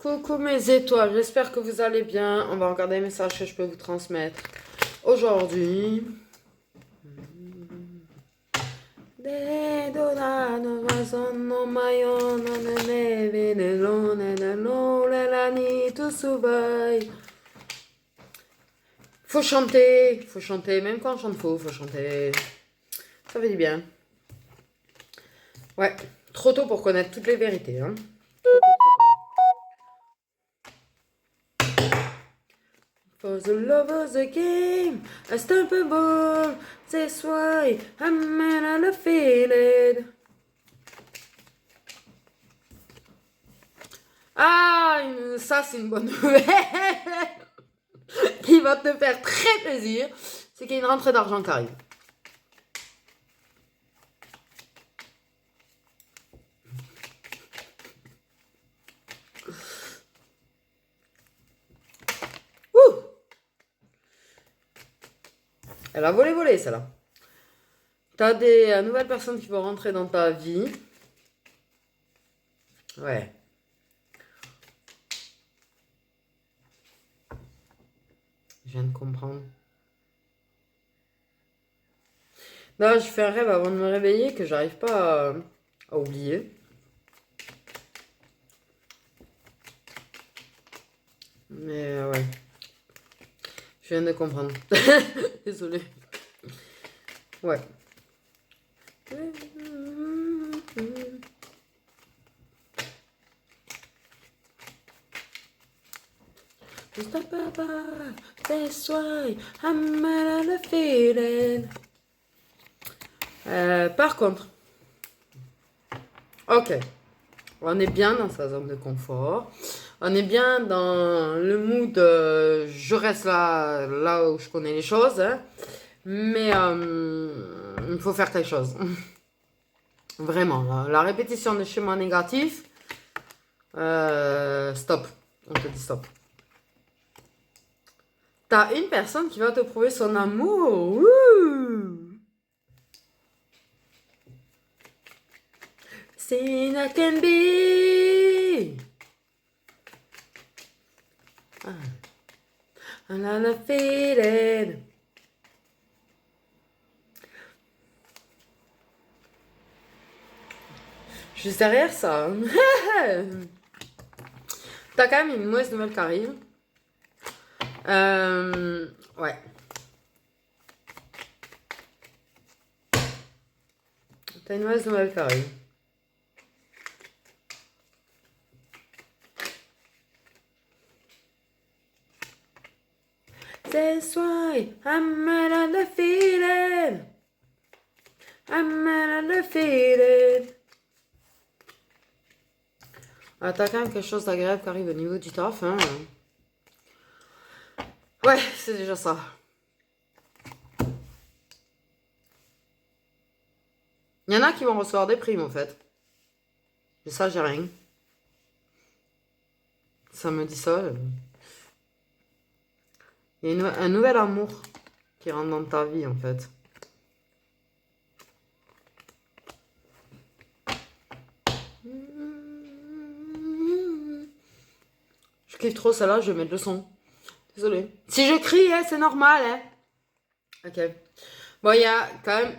Coucou mes étoiles, j'espère que vous allez bien. On va regarder les messages que je peux vous transmettre aujourd'hui. Faut chanter, même quand on chante faux, faut chanter. Ça fait du bien. Ouais, trop tôt pour connaître toutes les vérités, hein. For the love of the game, unstoppable, that's why I'm gonna feel it. Ah, ça c'est une bonne nouvelle qui va te faire très plaisir. C'est qu'il y a une rentrée d'argent qui arrive. Ouh! Elle a volé celle-là. T'as des nouvelles personnes qui vont rentrer dans ta vie. Ouais. Je viens de comprendre. Non, je fais un rêve avant de me réveiller que j'arrive pas à oublier. Mais ouais. Je viens de comprendre. Désolée. Ouais. That's why I'm gonna feel it. Par contre, ok, on est bien dans sa zone de confort. On est bien dans le mood, je reste là où je connais les choses, hein, mais il faut faire quelque chose. Vraiment, la répétition des schémas négatifs, stop, on te dit stop. T'as une personne qui va te prouver son amour. Wouh! Seen I can be. I'm undefeated. Juste derrière ça. T'as quand même une mauvaise nouvelle qui arrive. Ouais. T'as une mauvaise nouvelle qui arrive. That's why I'm undefeated. I'm undefeated. Ah, t'as quand même quelque chose d'agréable qui arrive au niveau du taf, hein. Ouais, c'est déjà ça. Il y en a qui vont recevoir des primes en fait. Et ça, j'ai rien. Ça me dit ça. Il y a un nouvel amour qui rentre dans ta vie en fait. Je kiffe trop celle-là, je vais mettre le son. Désolée. Si je crie, hein, c'est normal. Hein. Ok. Bon, il y a quand même...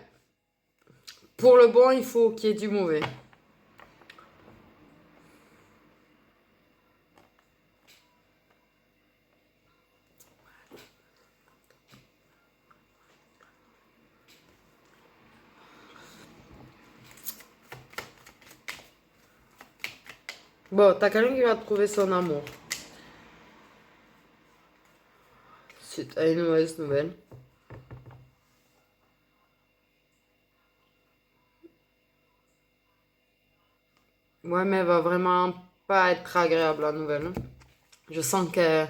Pour le bon, il faut qu'il y ait du mauvais. Bon, t'as quelqu'un qui va trouver son amour. Si t'as une mauvaise nouvelle. Ouais, mais elle va vraiment pas être agréable la nouvelle. Hein. Je sens qu'elle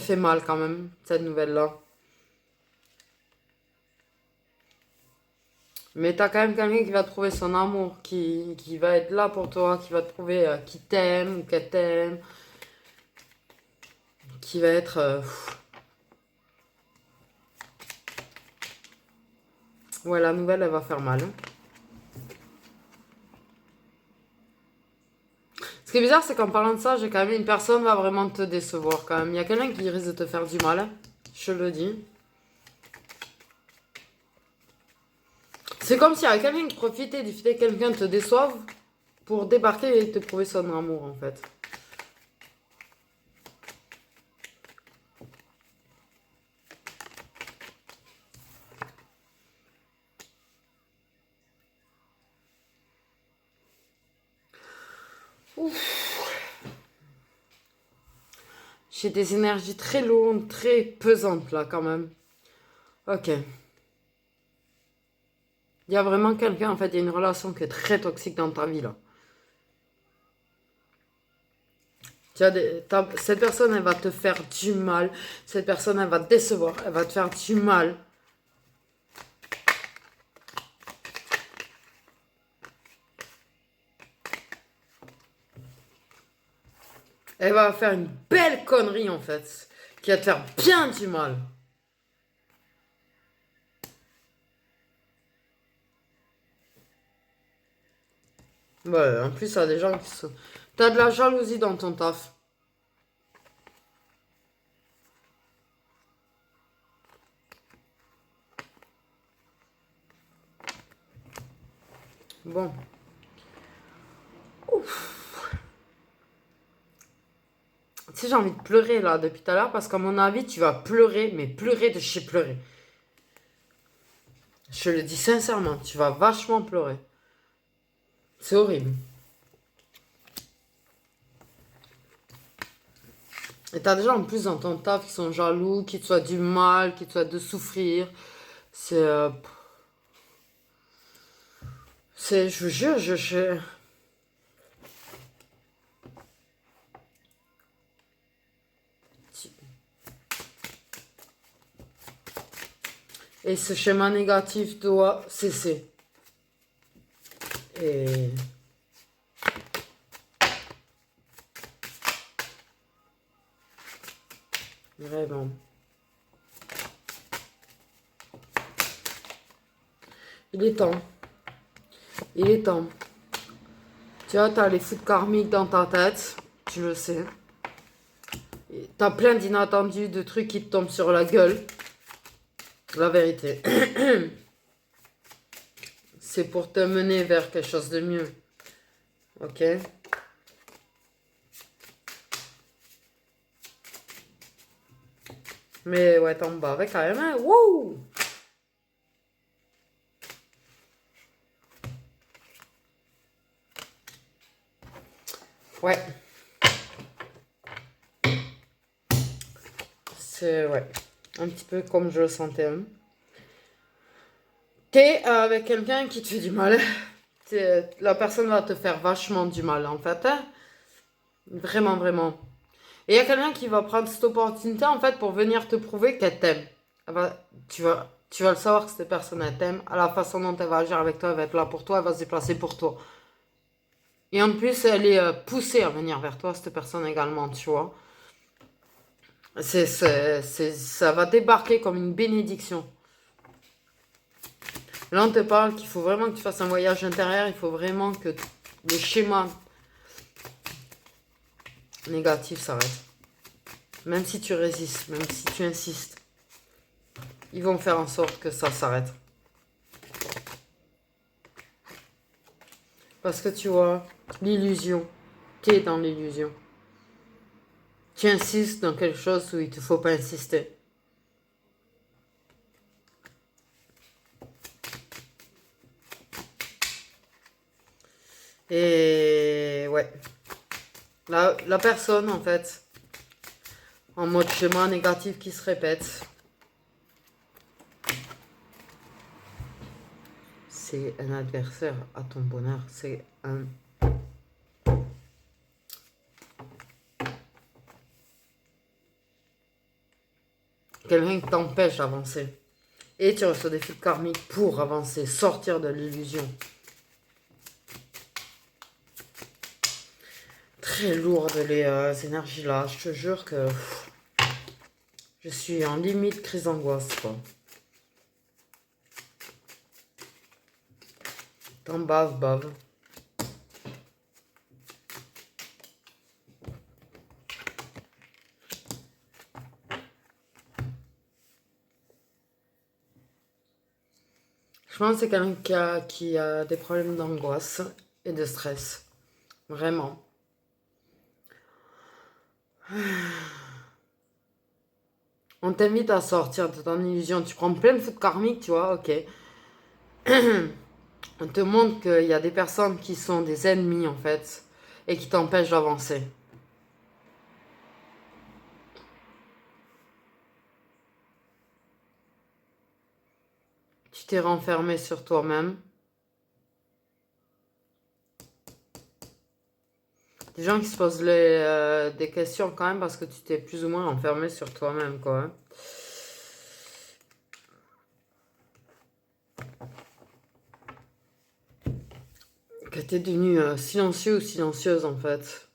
fait mal quand même, cette nouvelle-là. Mais t'as quand même quelqu'un qui va trouver son amour, qui va être là pour toi, qui va te prouver qu'il t'aime ou qu'elle t'aime, qui va être... Ouais, la nouvelle, elle va faire mal. Hein. Ce qui est bizarre, c'est qu'en parlant de ça, j'ai quand même une personne va vraiment te décevoir quand même. Il y a quelqu'un qui risque de te faire du mal, hein. Je le dis. C'est comme s'il y avait quelqu'un qui profitait du fait que quelqu'un te déçoive pour débarquer et te prouver son amour, en fait. Ouf. J'ai des énergies très lourdes, très pesantes là quand même. Ok. Il y a vraiment quelqu'un, en fait, il y a une relation qui est très toxique dans ta vie là. Cette personne, elle va te faire du mal. Cette personne, elle va te décevoir. Elle va te faire du mal. Elle va faire une belle connerie, en fait. Qui va te faire bien du mal. Ouais, en plus, il y a des gens qui sont... T'as de la jalousie dans ton taf. Bon. Ouf. Tu sais, j'ai envie de pleurer là depuis tout à l'heure parce qu'à mon avis, tu vas pleurer, mais pleurer de chez pleurer. Je le dis sincèrement, tu vas vachement pleurer. C'est horrible. Et t'as des gens en plus dans ton taf qui sont jaloux, qui te souhaitent du mal, qui te souhaitent de souffrir. Je vous jure, Et ce schéma négatif doit cesser. Et... Vraiment. Il est temps. Il est temps. Tu vois, t'as les foudres karmiques dans ta tête. Tu le sais. T'as plein d'inattendus, de trucs qui te tombent sur la gueule. La vérité. C'est pour te mener vers quelque chose de mieux. Ok? Mais ouais, t'en bats avec quand même, hein? Wouh! Ouais. C'est, ouais. Un petit peu comme je le sentais, hein. T'es avec quelqu'un qui te fait du mal. La personne va te faire vachement du mal, en fait, hein. Vraiment, vraiment. Et il y a quelqu'un qui va prendre cette opportunité, en fait, pour venir te prouver qu'elle t'aime. Tu vas le savoir que cette personne, elle t'aime. À la façon dont elle va agir avec toi, elle va être là pour toi, elle va se déplacer pour toi. Et en plus, elle est poussée à venir vers toi, cette personne également, tu vois. Ça va débarquer comme une bénédiction. Là, on te parle qu'il faut vraiment que tu fasses un voyage intérieur. Il faut vraiment que les schémas négatifs s'arrêtent. Même si tu résistes, même si tu insistes, ils vont faire en sorte que ça s'arrête. Parce que tu vois, l'illusion, tu es dans l'illusion. Tu insistes dans quelque chose où il ne te faut pas insister. Et ouais. La personne, en fait, en mode schéma négatif qui se répète, c'est un adversaire à ton bonheur. C'est un... quelqu'un qui t'empêche d'avancer. Et tu reçois des fils karmiques pour avancer, sortir de l'illusion. Très lourde les énergies là. Je te jure que je suis en limite crise d'angoisse, quoi. T'en bave, bave. Je pense que c'est quelqu'un qui a des problèmes d'angoisse et de stress. Vraiment. On t'invite à sortir de ton illusion. Tu prends plein de foot karmique, tu vois, ok. On te montre qu'il y a des personnes qui sont des ennemis, en fait, et qui t'empêchent d'avancer. Tu t'es renfermé sur toi-même. Des gens qui se posent des questions quand même parce que tu t'es plus ou moins enfermé sur toi-même, quoi. Hein. Que t'es devenu silencieux ou silencieuse, en fait.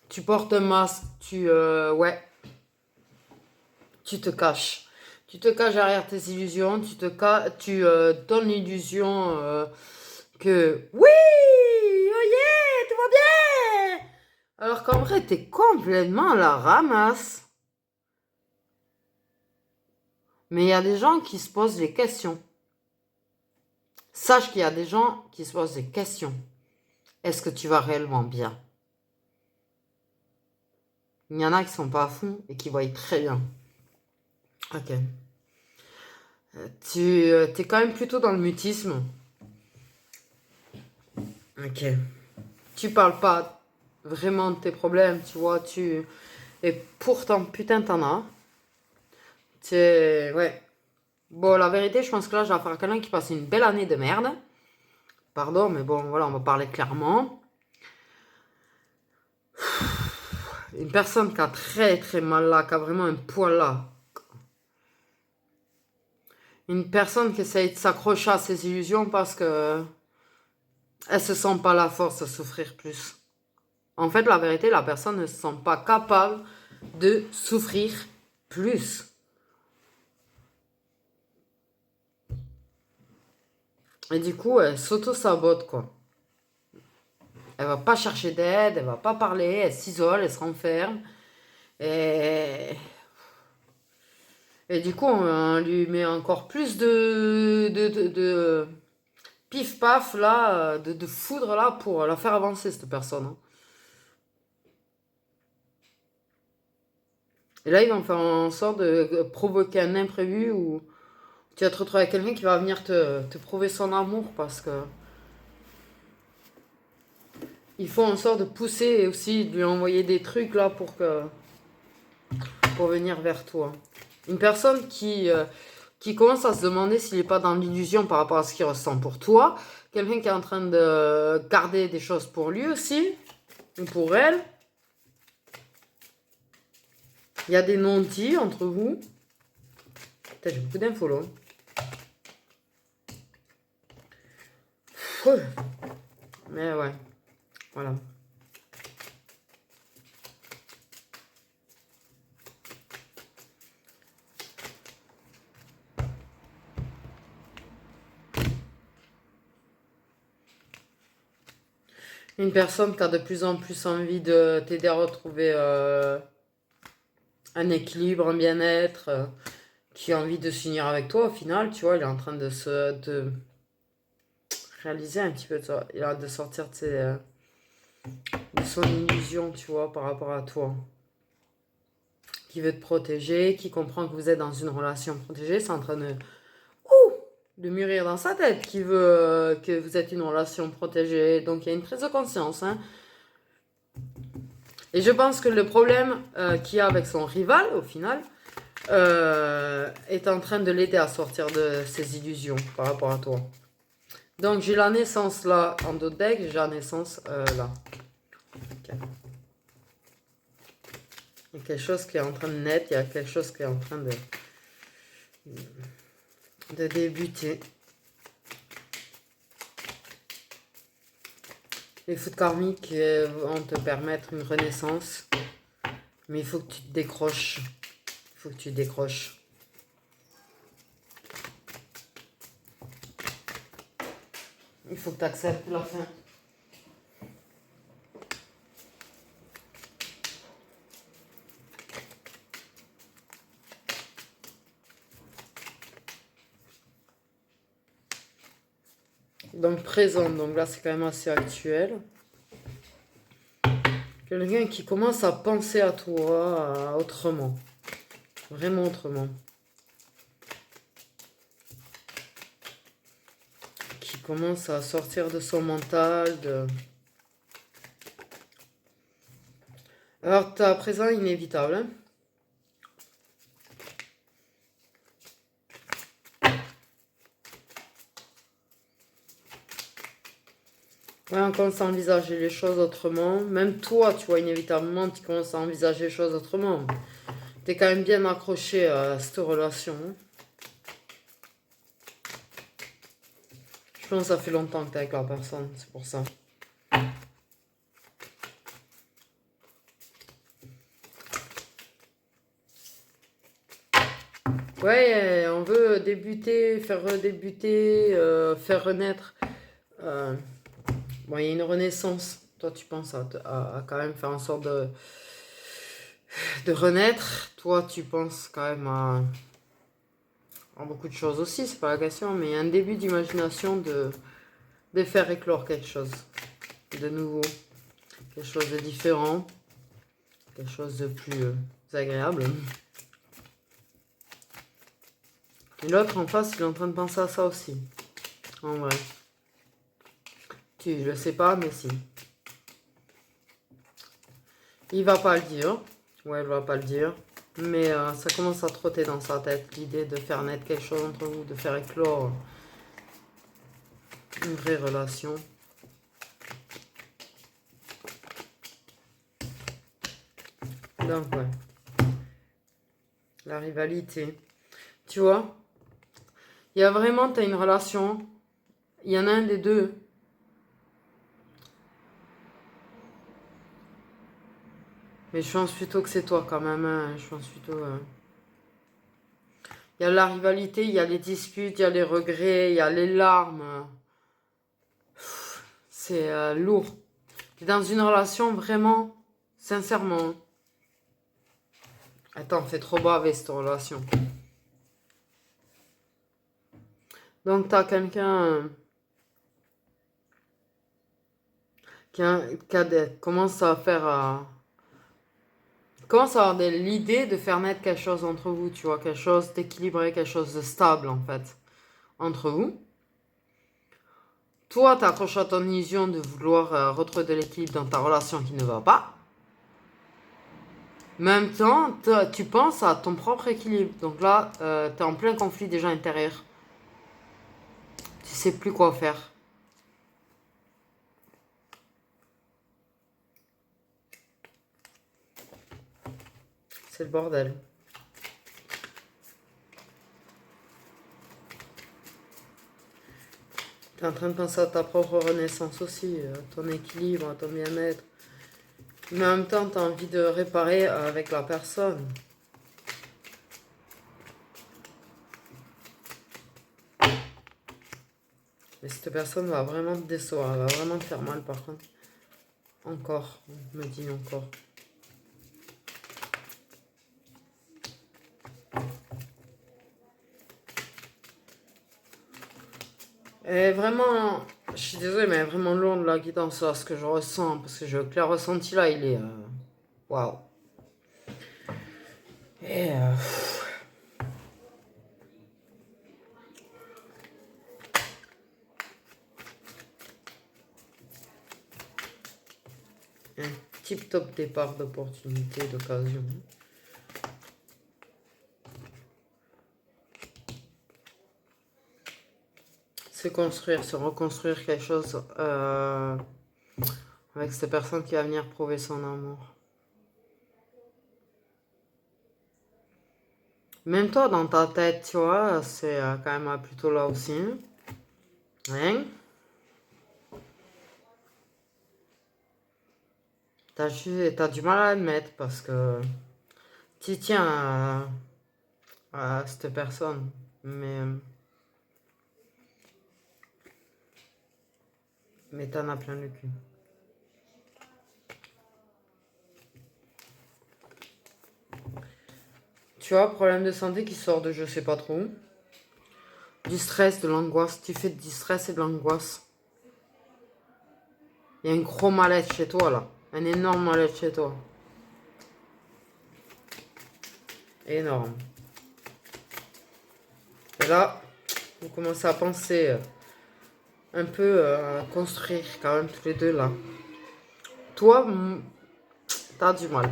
Tu portes un masque, ouais, tu te caches. Tu te caches derrière tes illusions, tu donnes l'illusion que oui, oh yeah, tout va bien. Alors qu'en vrai, t'es complètement à la ramasse. Mais il y a des gens qui se posent des questions. Sache qu'il y a des gens qui se posent des questions. Est-ce que tu vas réellement bien? Il y en a qui sont pas à fond et qui voient très bien. Ok. Tu es quand même plutôt dans le mutisme. Ok. Tu parles pas vraiment de tes problèmes, tu vois. Et pourtant, putain, t'en as. Ouais. Bon, la vérité, je pense que là, j'ai affaire à quelqu'un qui passe une belle année de merde. Pardon, mais bon, voilà, on va parler clairement. Une personne qui a très très mal là, qui a vraiment un poids là. Une personne qui essaye de s'accrocher à ses illusions parce que elle se sent pas la force de souffrir plus. En fait, la vérité, la personne ne se sent pas capable de souffrir plus. Et du coup, elle s'auto-sabote, quoi. Elle va pas chercher d'aide, elle va pas parler, elle s'isole, elle se renferme. Et, et du coup, on lui met encore plus de pif-paf, là, de foudre, là, pour la faire avancer, cette personne. Hein. Et là, ils vont faire en sorte de provoquer un imprévu où tu vas te retrouver avec quelqu'un qui va venir te prouver son amour parce que ils font en sorte de pousser et aussi de lui envoyer des trucs là pour venir vers toi. Une personne qui commence à se demander s'il n'est pas dans l'illusion par rapport à ce qu'il ressent pour toi. Quelqu'un qui est en train de garder des choses pour lui aussi, ou pour elle. Il y a des non-dits entre vous. Putain, j'ai beaucoup d'infos là. Mais ouais, voilà. Une personne qui a de plus en plus envie de t'aider à retrouver un équilibre, un bien-être, qui a envie de s'unir avec toi au final, tu vois, il est en train de réaliser un petit peu de ça. Il a hâte de sortir de son illusion, tu vois, par rapport à toi. Qui veut te protéger, qui comprend que vous êtes dans une relation protégée, c'est en train de mûrir dans sa tête, qui veut que vous êtes une relation protégée. Donc il y a une prise de conscience, hein. Et je pense que le problème qu'il y a avec son rival, au final, est en train de l'aider à sortir de ses illusions par rapport à toi. Donc j'ai la naissance là en dos de deck, j'ai la naissance là. Okay. Il y a quelque chose qui est en train de naître, il y a quelque chose qui est en train de débuter. Les foudres karmiques vont te permettre une renaissance, mais il faut que tu te décroches. Il faut que tu décroches. Il faut que tu acceptes la fin. Donc présent, donc là c'est quand même assez actuel. Quelqu'un qui commence à penser à toi autrement. Vraiment autrement. Qui commence à sortir de son mental. Alors, tu as présent inévitable. Hein. Ouais, on commence à envisager les choses autrement. Même toi, tu vois, inévitablement, tu commences à envisager les choses autrement. Tu es quand même bien accroché à cette relation. Je pense que ça fait longtemps que tu es avec la personne, c'est pour ça. Ouais, on veut débuter, faire redébuter, faire renaître. Bon, il y a une renaissance. Toi, tu penses à quand même faire en sorte de renaître. Toi, tu penses quand même à beaucoup de choses aussi, c'est pas la question, mais il y a un début d'imagination de faire éclore quelque chose de nouveau, quelque chose de différent, quelque chose de plus agréable. Et l'autre en face, il est en train de penser à ça aussi, en vrai. Tu le sais pas, mais si. Il va pas le dire. Ouais, il va pas le dire. Mais ça commence à trotter dans sa tête, l'idée de faire naître quelque chose entre vous, de faire éclore une vraie relation. Donc, ouais. La rivalité. Tu vois, il y a vraiment, tu as une relation, il y en a un des deux. Mais je pense plutôt que c'est toi quand même. Hein. Je pense plutôt. Il y a la rivalité, il y a les disputes, il y a les regrets, il y a les larmes. C'est lourd. Tu es dans une relation vraiment, sincèrement. Attends, fait trop bas avec cette relation. Donc, tu as quelqu'un commence à faire. Commence à avoir l'idée de faire naître quelque chose entre vous, tu vois, quelque chose d'équilibré, quelque chose de stable en fait, entre vous. Toi, t'accroches à ton illusion de vouloir retrouver de l'équilibre dans ta relation qui ne va pas. En même temps, tu penses à ton propre équilibre. Donc là, tu es en plein conflit déjà intérieur. Tu sais plus quoi faire. C'est le bordel. Tu es en train de penser à ta propre renaissance aussi, à ton équilibre, à ton bien-être. Mais en même temps, tu as envie de réparer avec la personne. Mais cette personne va vraiment te décevoir, elle va vraiment te faire mal par contre. Encore, on me dit encore. Et vraiment, je suis désolée, mais vraiment lourde la guidance là, ce que je ressens, parce que le ressenti là, il est... Waouh. Et... un tip-top départ d'opportunité, d'occasion. Se construire, se reconstruire quelque chose avec cette personne qui va venir prouver son amour. Même toi, dans ta tête, tu vois, c'est quand même plutôt là aussi. Hein? T'as du mal à admettre parce que tu tiens à cette personne. Mais t'en as plein le cul. Tu vois, problème de santé qui sort de je sais pas trop. Du stress, de l'angoisse. Tu fais du stress et de l'angoisse. Il y a un gros mal-être chez toi, là. Un énorme mal-être chez toi. Énorme. Et là, vous commencez à penser un peu à construire quand même tous les deux, là. Toi, t'as du mal.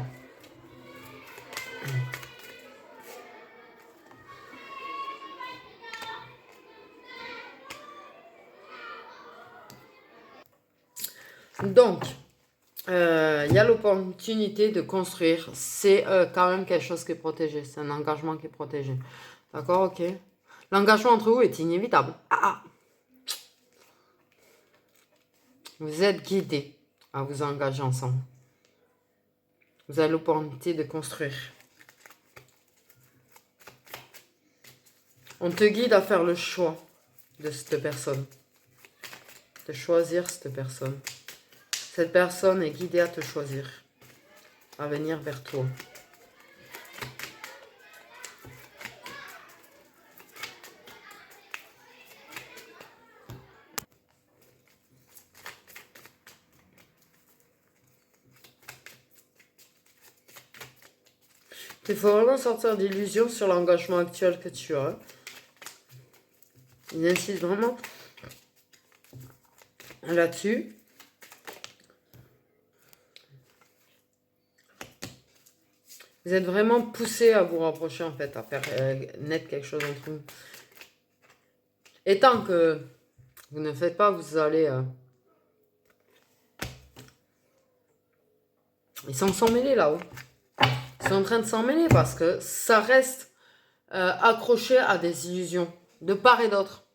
Donc, il y a l'opportunité de construire. C'est quand même quelque chose qui est protégé. C'est un engagement qui est protégé. D'accord, ok. L'engagement entre vous est inévitable. Ah, vous êtes guidés à vous engager ensemble. Vous avez l'opportunité de construire. On te guide à faire le choix de cette personne. De choisir cette personne. Cette personne est guidée à te choisir. À venir vers toi. Il faut vraiment sortir d'illusions sur l'engagement actuel que tu as. Il insiste vraiment là-dessus. Vous êtes vraiment poussé à vous rapprocher, en fait, à faire naître quelque chose entre vous. Et tant que vous ne faites pas, vous allez... Ils s'en sont mêlés là-haut. Ils sont en train de s'en mêler parce que ça reste accroché à des illusions, de part et d'autre.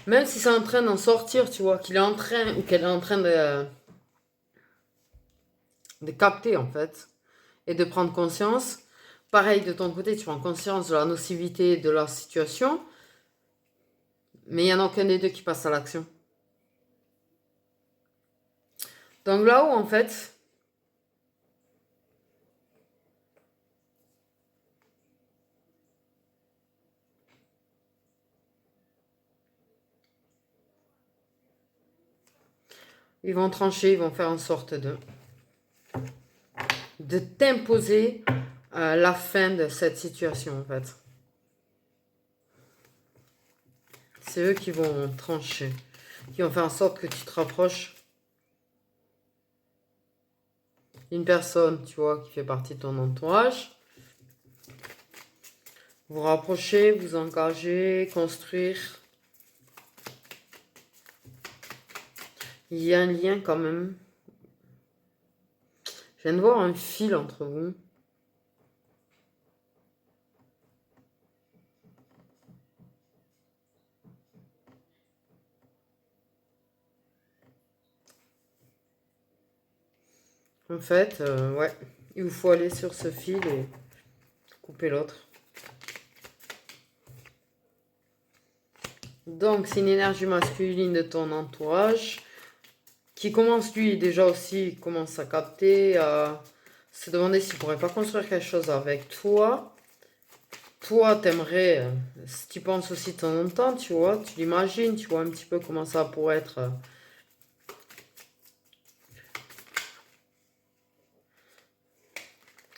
Même si c'est en train d'en sortir, tu vois, qu'il est en train, ou qu'elle est en train de capter, en fait, et de prendre conscience. Pareil, de ton côté, tu prends conscience de la nocivité de la situation, mais il n'y en a aucun des deux qui passe à l'action. Donc là-haut, en fait, ils vont trancher, ils vont faire en sorte de t'imposer la fin de cette situation, en fait. C'est eux qui vont trancher, qui vont faire en sorte que tu te rapproches d'une personne, tu vois, qui fait partie de ton entourage. Vous rapprochez, vous engagez, construire. Il y a un lien quand même. Je viens de voir un fil entre vous. En fait, ouais, il vous faut aller sur ce fil et couper l'autre. Donc, c'est une énergie masculine de ton entourage qui commence, lui, déjà aussi, commence à capter, à se demander s'il pourrait pas construire quelque chose avec toi. Toi, t'aimerais, si tu penses aussi de temps en temps, tu vois, tu l'imagines, tu vois un petit peu comment ça pourrait être.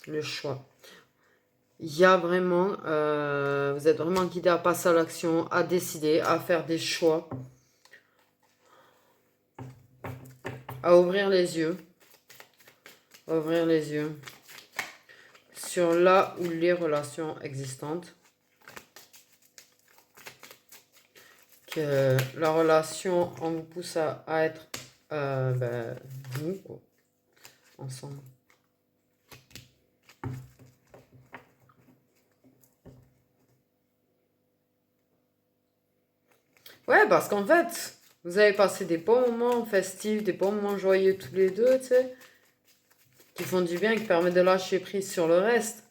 Le choix. Il y a vraiment, vous êtes vraiment guidé à passer à l'action, à décider, à faire des choix, à ouvrir les yeux, sur là où les relations existantes, que la relation en vous pousse à être vous, quoi, ensemble. Ouais, parce qu'en fait, vous avez passé des bons moments festifs, des bons moments joyeux tous les deux, tu sais, qui font du bien, qui permettent de lâcher prise sur le reste.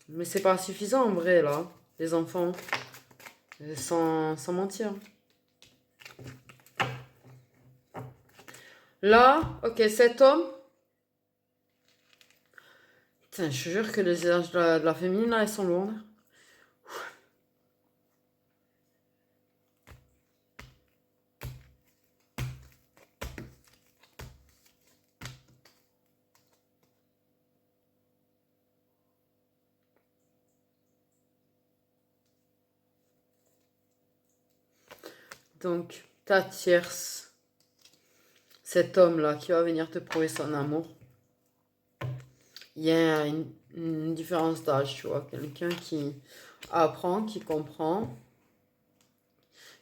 Mais c'est pas suffisant en vrai, là, les enfants. Sans mentir. Là, ok, cet homme. Putain, je te jure que les images de la féminine, là, elles sont lourdes. Donc, ta tierce, cet homme-là qui va venir te prouver son amour, il y a une différence d'âge, tu vois. Quelqu'un qui apprend, qui comprend,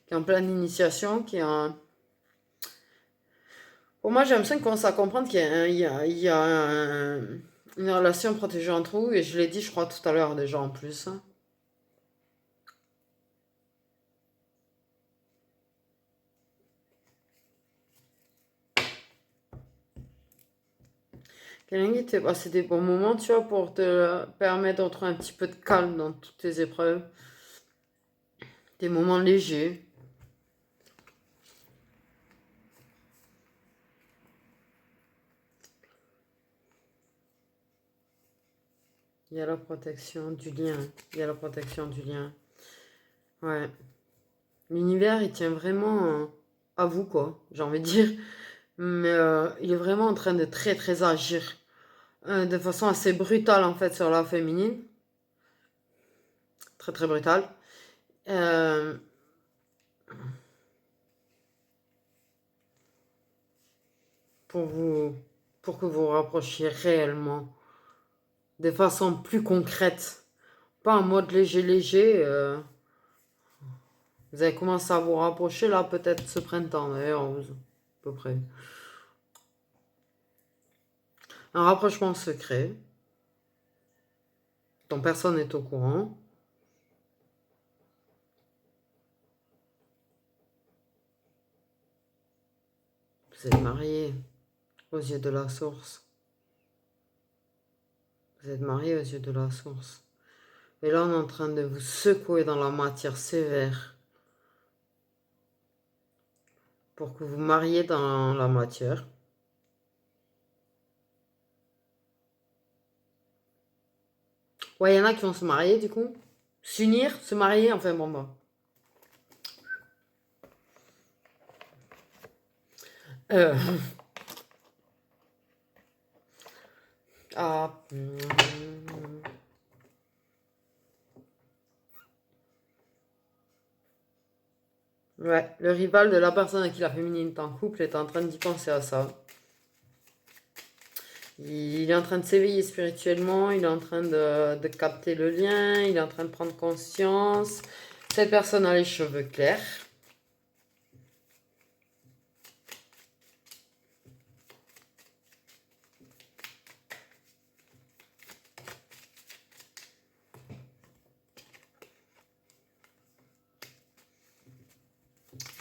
qui est en pleine initiation, qui est en... Pour moi, j'ai l'impression qu'on commence à comprendre qu'il y a, une relation protégée entre vous, et je l'ai dit, je crois, tout à l'heure déjà en plus. Quelqu'un qui t'a passé des bons moments, tu vois, pour te permettre de retrouver un petit peu de calme dans toutes tes épreuves. Des moments légers. Il y a la protection du lien. Il y a la protection du lien. Ouais. L'univers, il tient vraiment à vous, quoi, j'ai envie de dire. Mais il est vraiment en train de très, très agir. De façon assez brutale, en fait, sur la féminine. Très, très brutale. Euh, pour vous, pour que vous vous rapprochiez réellement. De façon plus concrète. Pas en mode léger, léger. Vous avez commencé à vous rapprocher, là, peut-être ce printemps, d'ailleurs, à peu près. Un rapprochement secret, dont personne n'est au courant. Vous êtes mariés aux yeux de la source. Vous êtes mariés aux yeux de la source. Et là, on est en train de vous secouer dans la matière sévère pour que vous mariez dans la matière. Ouais, il y en a qui vont se marier, du coup. S'unir, se marier, enfin bon, bah. Euh, ah. Ouais, le rival de la personne avec qui la féminine est en couple est en train d'y penser à ça. Il est en train de s'éveiller spirituellement, il est en train de capter le lien, il est en train de prendre conscience. Cette personne a les cheveux clairs.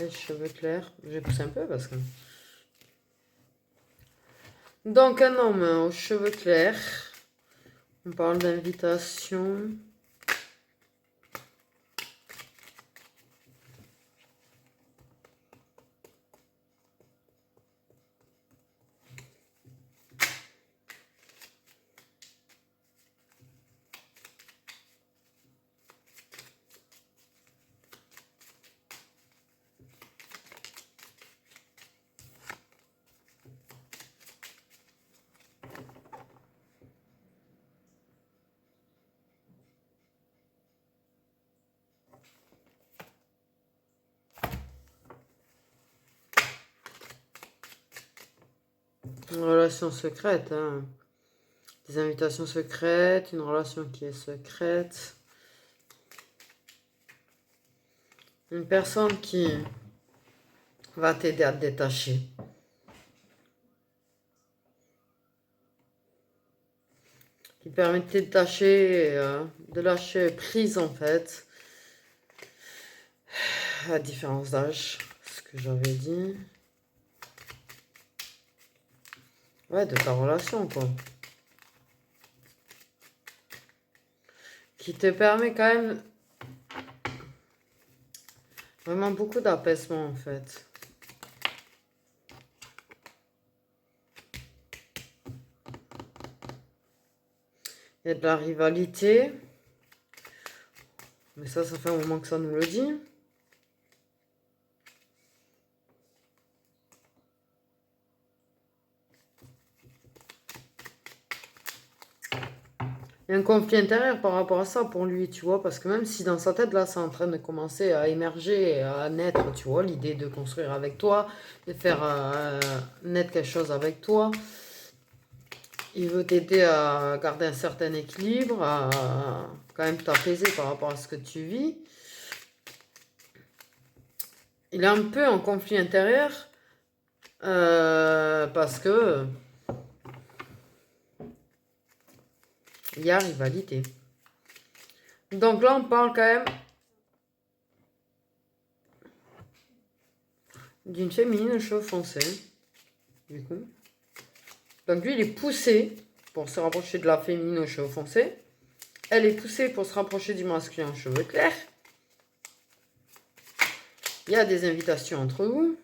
Les cheveux clairs. Je vais pousser un peu parce que... Donc un homme aux cheveux clairs. On parle d'invitation. Une relation secrète, hein. Des invitations secrètes, une relation qui est secrète. Une personne qui va t'aider à te détacher. Qui permet de te détacher, de lâcher prise en fait. À différence d'âge, ce que j'avais dit. Ouais, de ta relation, quoi. Qui te permet quand même vraiment beaucoup d'apaisement, en fait. Il y a de la rivalité. Mais ça fait un moment que ça nous le dit. Il y a un conflit intérieur par rapport à ça pour lui, tu vois, parce que même si dans sa tête, là, c'est en train de commencer à émerger, à naître, tu vois, l'idée de construire avec toi, de faire naître quelque chose avec toi, il veut t'aider à garder un certain équilibre, à quand même t'apaiser par rapport à ce que tu vis. Il est un peu en conflit intérieur parce que il y a rivalité. Donc là, on parle quand même d'une féminine aux cheveux foncés, du coup. Donc lui, il est poussé pour se rapprocher de la féminine aux cheveux foncés. Elle est poussée pour se rapprocher du masculin aux cheveux clairs. Il y a des invitations entre vous.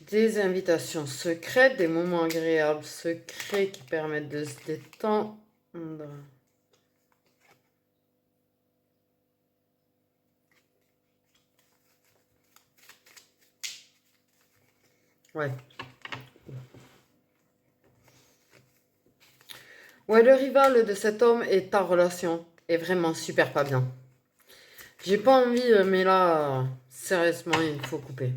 Des invitations secrètes, des moments agréables secrets qui permettent de se détendre. Ouais. Ouais, le rival de cet homme et ta relation est vraiment super pas bien. J'ai pas envie, mais là, sérieusement, il faut couper.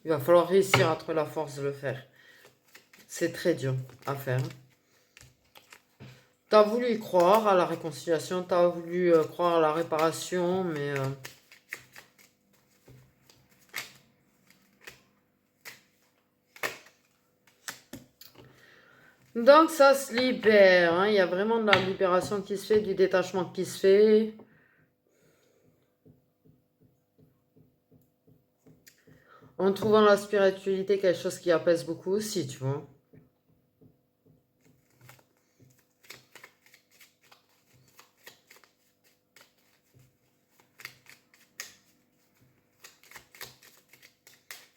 Il va falloir réussir à trouver la force de le faire. C'est très dur à faire. T'as voulu y croire à la réconciliation, t'as voulu croire à la réparation, mais... Donc ça se libère, hein. Il y a vraiment de la libération qui se fait, du détachement qui se fait. En trouvant la spiritualité quelque chose qui apaise beaucoup aussi, tu vois.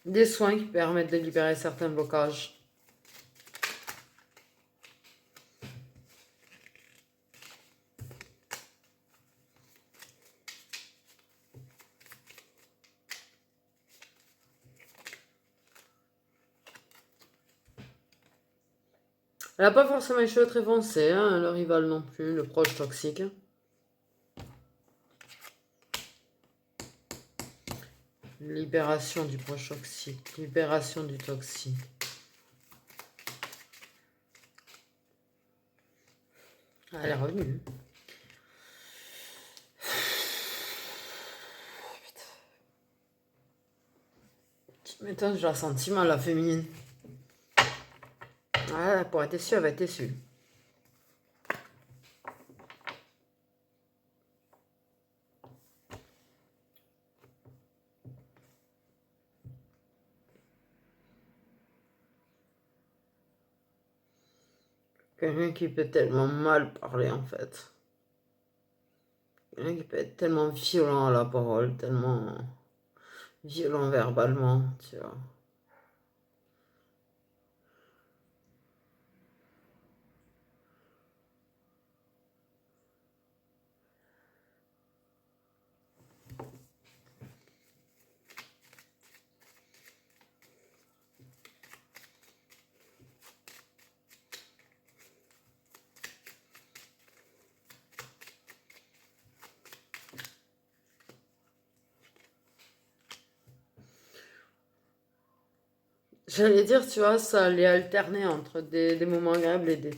Des soins qui permettent de libérer certains blocages. Elle n'a pas forcément les cheveux très foncés, hein, le rival non plus, le proche toxique. Libération du proche toxique, libération du toxique. Elle est revenue. Tu m'étonnes, je la senti mal, la féminine. Ouais, pour être déçue, elle va être déçue. Quelqu'un qui peut tellement mal parler, en fait. Quelqu'un qui peut être tellement violent à la parole, tellement violent verbalement, tu vois. J'allais dire, tu vois, ça allait alterner entre des moments agréables et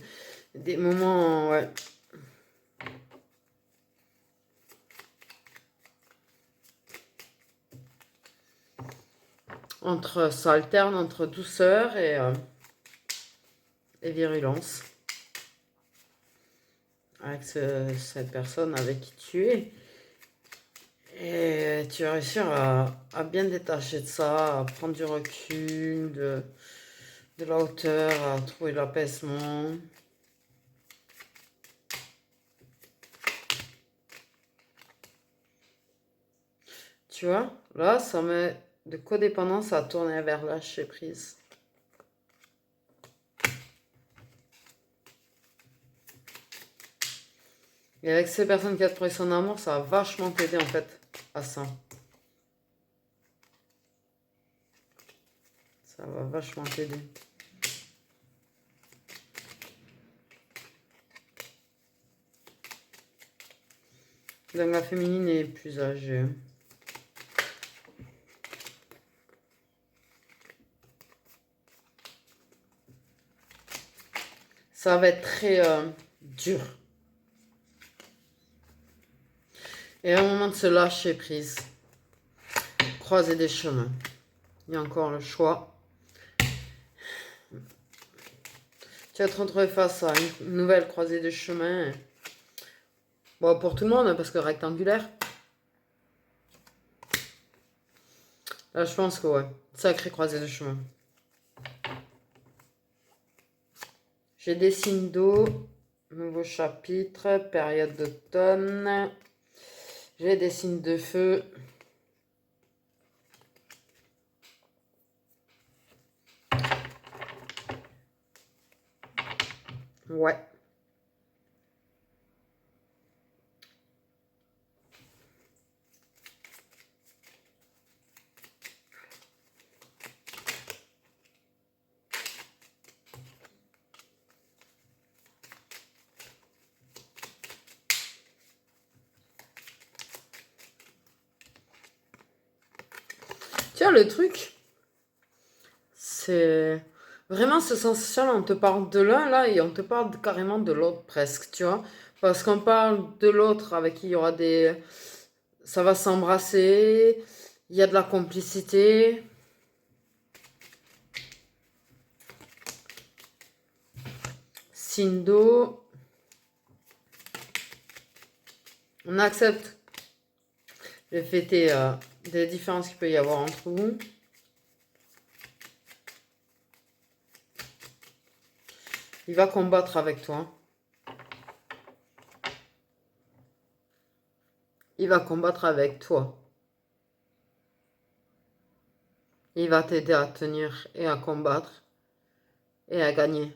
des moments, ouais. Ça alterne entre douceur et virulence. Avec cette personne avec qui tu es. Et tu vas réussir à bien détacher de ça, à prendre du recul, de la hauteur, à trouver l'apaisement. Tu vois, là, ça met de codépendance à tourner vers lâcher prise. Et avec ces personnes qui ont trouvé son amour, ça va vachement t'aider en fait à ça. Ça va vachement t'aider. Donc la féminine est plus âgée. Ça va être très dur. Et à un moment de se lâcher prise. Croiser des chemins. Il y a encore le choix. Tu vas te retrouver face à une nouvelle croisée de chemin. Bon, pour tout le monde, parce que rectangulaire. Là, je pense que ouais. Sacrée croisée de chemin. J'ai des signes d'eau. Nouveau chapitre. Période d'automne. J'ai des signes de feu. Ouais. Tiens, le truc, c'est vraiment ce sensation, on te parle de l'un là et on te parle carrément de l'autre presque, tu vois. Parce qu'on parle de l'autre avec qui il y aura des... Ça va s'embrasser, il y a de la complicité. Signe d'eau. On accepte le fait des différences qu'il peut y avoir entre vous. Il va combattre avec toi. Il va combattre avec toi. Il va t'aider à tenir et à combattre et à gagner.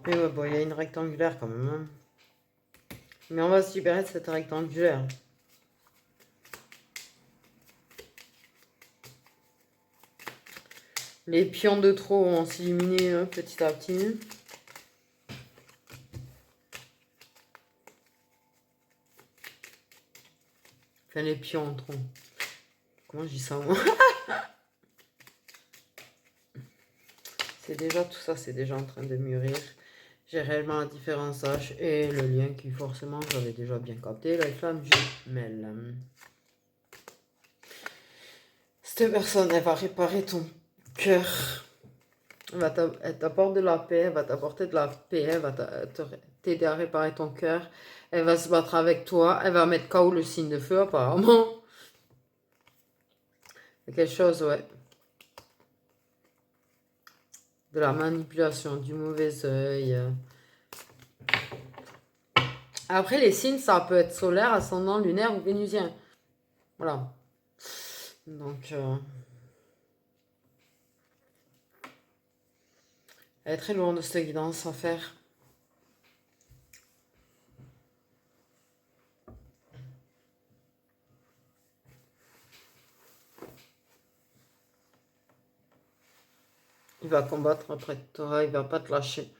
Mais ouais, bon, il y a une rectangulaire quand même. Hein. Mais on va se libérer de cette rectangulaire. Les pions de trop vont s'éliminer petit à petit. Enfin, les pions en trop. Comment je dis ça, moi? C'est déjà tout ça, c'est déjà en train de mûrir. J'ai réellement la différence d'âge et le lien qui forcément j'avais déjà bien capté, la flamme jumelle. Cette personne, elle va réparer ton cœur. Elle t'apporte de la paix, elle va t'apporter de la paix, elle va t'aider à réparer ton cœur. Elle va se battre avec toi, elle va mettre KO le signe de feu apparemment. C'est quelque chose, ouais. De la manipulation, du mauvais œil. Après, les signes, ça peut être solaire, ascendant, lunaire ou vénusien. Voilà. Donc, elle est très lourde, cette guidance à faire. Il va combattre après toi, il va pas te lâcher.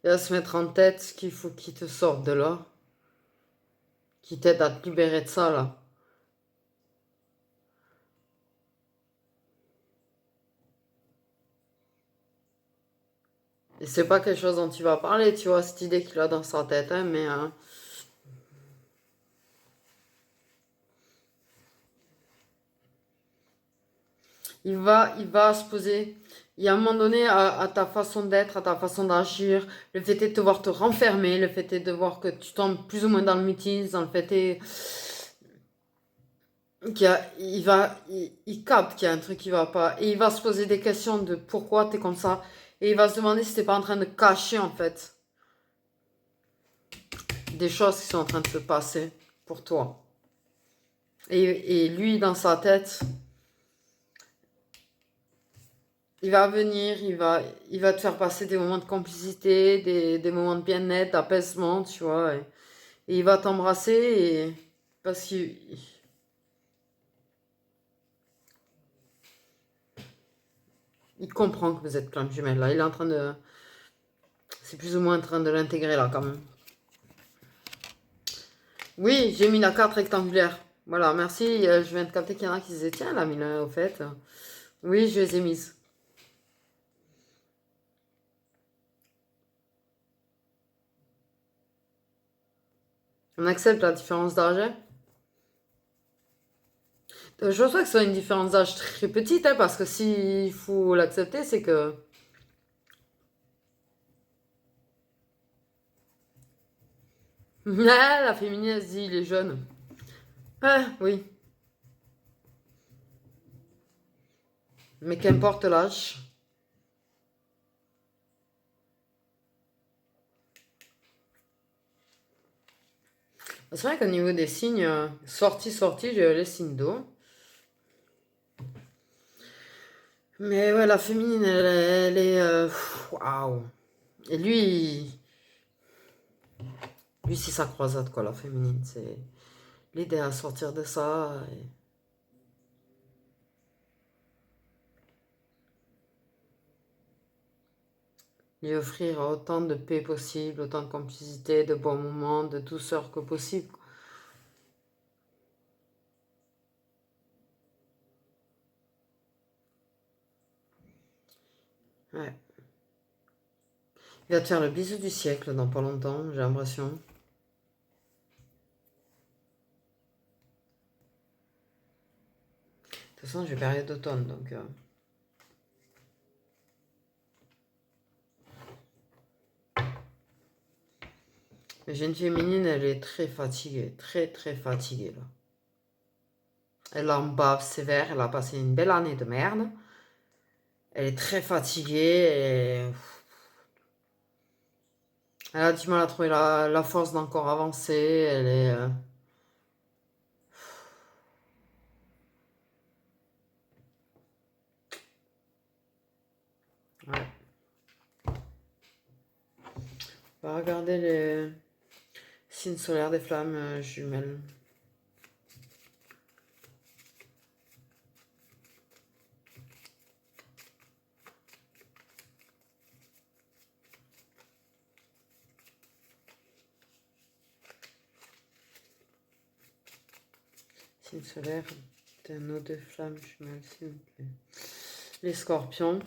Il va se mettre en tête qu'il faut qu'il te sorte de là. Qu'il t'aide à te libérer de ça, là. Et c'est pas quelque chose dont il va parler, tu vois, cette idée qu'il a dans sa tête, hein, mais... il va se poser. Il y a un moment donné à ta façon d'être, à ta façon d'agir, le fait est de te voir te renfermer, le fait est de voir que tu tombes plus ou moins dans le mutisme, dans le fait est il capte qu'il y a un truc qui va pas et il va se poser des questions de pourquoi tu es comme ça Et il va se demander si t'es pas en train de cacher, en fait, des choses qui sont en train de se passer pour toi. Et lui, dans sa tête, il va venir, il va te faire passer des moments de complicité, des moments de bien-être, d'apaisement, tu vois. Et il va t'embrasser parce qu'il il comprend que vous êtes flamme jumelle, là. Il est en train de... C'est plus ou moins en train de l'intégrer, là, quand même. Oui, j'ai mis la carte rectangulaire. Voilà, merci. Je viens de capter qu'il y en a qui se disaient, tiens, la mine, au fait. Oui, je les ai mises. On accepte la différence d'âge. Je pense pas que ce soit une différence d'âge très petite, hein, parce que s'il faut l'accepter, c'est que... Ah, la féminine, elle se dit, il est jeune. Ah, oui. Mais qu'importe l'âge. C'est vrai qu'au niveau des signes, sortie, j'ai les signes d'eau. Mais ouais, la féminine, elle est... Waouh. Et lui, c'est sa croisade, quoi, la féminine. C'est l'idée à sortir de ça. Lui offrir autant de paix possible, autant de complicité, de bons moments, de douceur que possible. Ouais. Il va te faire le bisou du siècle dans pas longtemps, j'ai l'impression. De toute façon, j'ai période d'automne, donc... Mais j'ai une féminine, elle est très fatiguée, très très fatiguée, là. Elle en bave sévère, elle a passé une belle année de merde. Elle est très fatiguée et... Elle a du mal à trouver la force d'encore avancer, elle est... Ouais. On va regarder les signes solaires des flammes jumelles. Signe solaire d'un eau de flamme jumelle, s'il vous plaît. Les scorpions.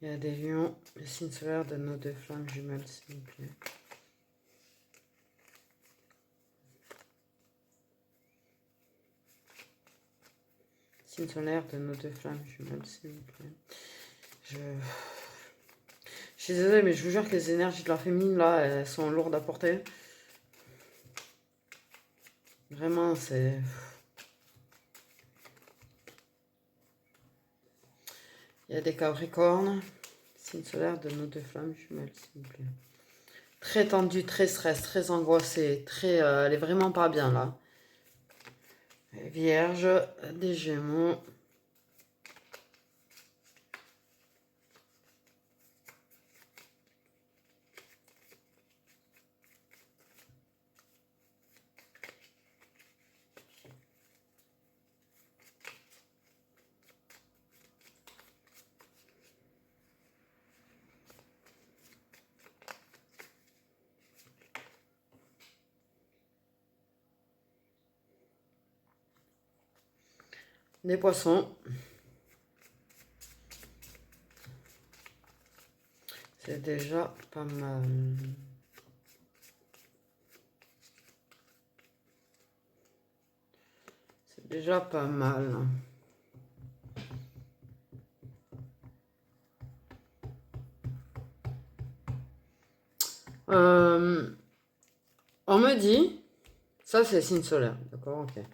Il y a des lions. Les signes solaires d'un eau de flamme jumelle, s'il vous plaît. Signe solaire d'un eau de flamme jumelle, s'il vous plaît. Je suis désolée, mais je vous jure que les énergies de la féminine, là, elles sont lourdes à porter. Vraiment, c'est... Il y a des capricornes. Signe solaire de nos deux flammes jumelles, s'il vous plaît. Très tendue, très stress, très angoissée. Très, elle est vraiment pas bien, là. Vierge, des Gémeaux. Des Poissons. C'est déjà pas mal. C'est déjà pas mal. On me dit, ça c'est signe solaire, d'accord, ok.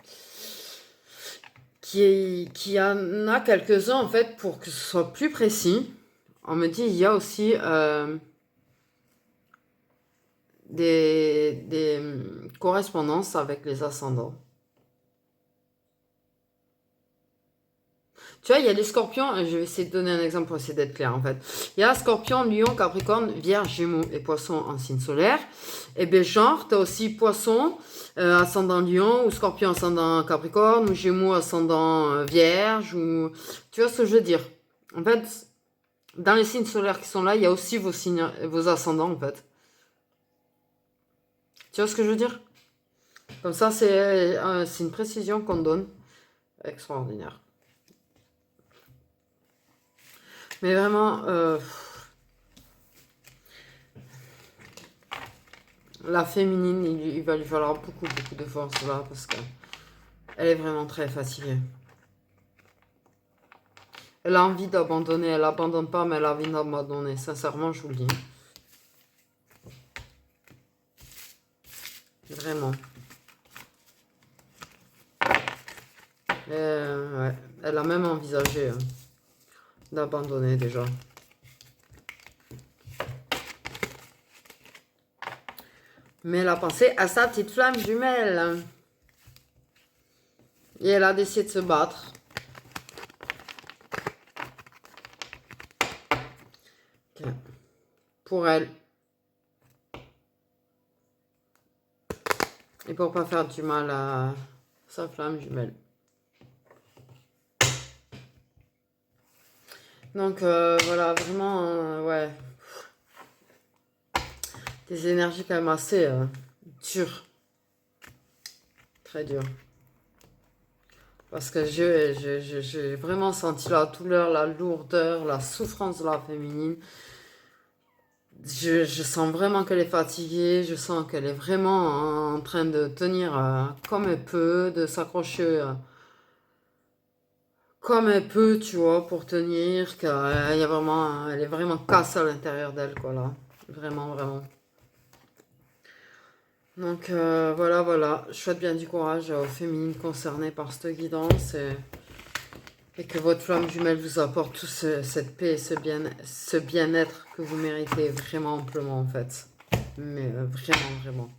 Qui en a quelques-uns en fait, pour que ce soit plus précis. On me dit, il y a aussi des correspondances avec les ascendants. Tu vois, il y a les scorpions, je vais essayer de donner un exemple pour essayer d'être clair en fait. Il y a scorpion, lion, capricorne, vierge, gémeaux et poisson en signe solaire. Et bien genre, tu as aussi poisson, ascendant lion, ou scorpion ascendant capricorne, ou gémeaux ascendant vierge, ou... Tu vois ce que je veux dire? En fait, dans les signes solaires qui sont là, il y a aussi vos signes, vos ascendants en fait. Tu vois ce que je veux dire? Comme ça, c'est une précision qu'on donne. Extraordinaire. Mais vraiment, la féminine, il va lui falloir beaucoup de force là, parce que elle est vraiment très fatiguée. Elle a envie d'abandonner, elle abandonne pas, mais elle a envie d'abandonner. Sincèrement, je vous le dis. Vraiment. Ouais. Elle a même envisagé d'abandonner déjà. Mais elle a pensé à sa petite flamme jumelle. Et elle a décidé de se battre. Okay. Pour elle. Et pour pas faire du mal à sa flamme jumelle. Donc voilà, vraiment, ouais. Des énergies quand même assez dures. Très dures. Parce que j'ai vraiment senti la douleur, la lourdeur, la souffrance de la féminine. Je sens vraiment qu'elle est fatiguée, je sens qu'elle est vraiment en train de tenir comme elle peut, de s'accrocher comme elle peut, tu vois, pour tenir, qu'elle y a vraiment, elle est vraiment cassée à l'intérieur d'elle, quoi, là. Vraiment, vraiment. Donc voilà, je souhaite bien du courage aux féminines concernées par cette guidance et que votre flamme jumelle vous apporte toute cette paix et ce bien-être que vous méritez vraiment amplement en fait. Mais vraiment, vraiment.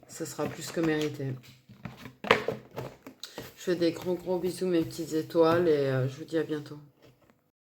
Ce sera plus que mérité. Je fais des gros bisous mes petites étoiles et je vous dis à bientôt.